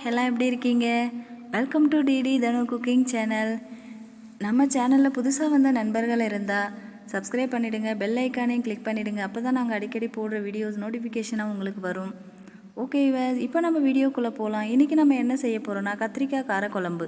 எல்லாம் எப்படி இருக்கீங்க? Welcome to DD DHANU cooking channel. நம்ம சேனலில் புதுசாக வந்த நண்பர்கள் இருந்தால் சப்ஸ்கிரைப் பண்ணிவிடுங்க, பெல் ஐக்கானையும் கிளிக் பண்ணிவிடுங்க. அப்போ தான் நாங்கள் அடிக்கடி போடுற வீடியோஸ் நோட்டிஃபிகேஷனாக உங்களுக்கு வரும். ஓகே, இப்போ நம்ம வீடியோக்குள்ளே போகலாம். இன்றைக்கி நம்ம என்ன செய்ய போகிறோன்னா கத்திரிக்காய் காரக்குழம்பு.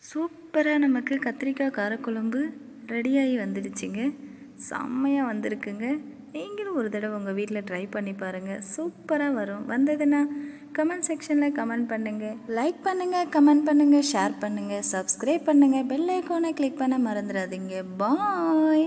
சூப்பராக நமக்கு கத்திரிக்காய் காரக்குழம்பு ரெடியாகி வந்துடுச்சுங்க. செம்மையாக வந்திருக்குங்க. நீங்களும் ஒரு தடவை உங்கள் வீட்டில் ட்ரை பண்ணி பாருங்கள். சூப்பராக வரும். வந்ததுன்னா கமெண்ட் செக்ஷனில் கமெண்ட் பண்ணுங்கள், லைக் பண்ணுங்கள், கமெண்ட் பண்ணுங்கள், ஷேர் பண்ணுங்கள், சப்ஸ்கிரைப் பண்ணுங்கள், பெல் ஐக்கானை கிளிக் பண்ண மறந்துடாதீங்க. பாய்.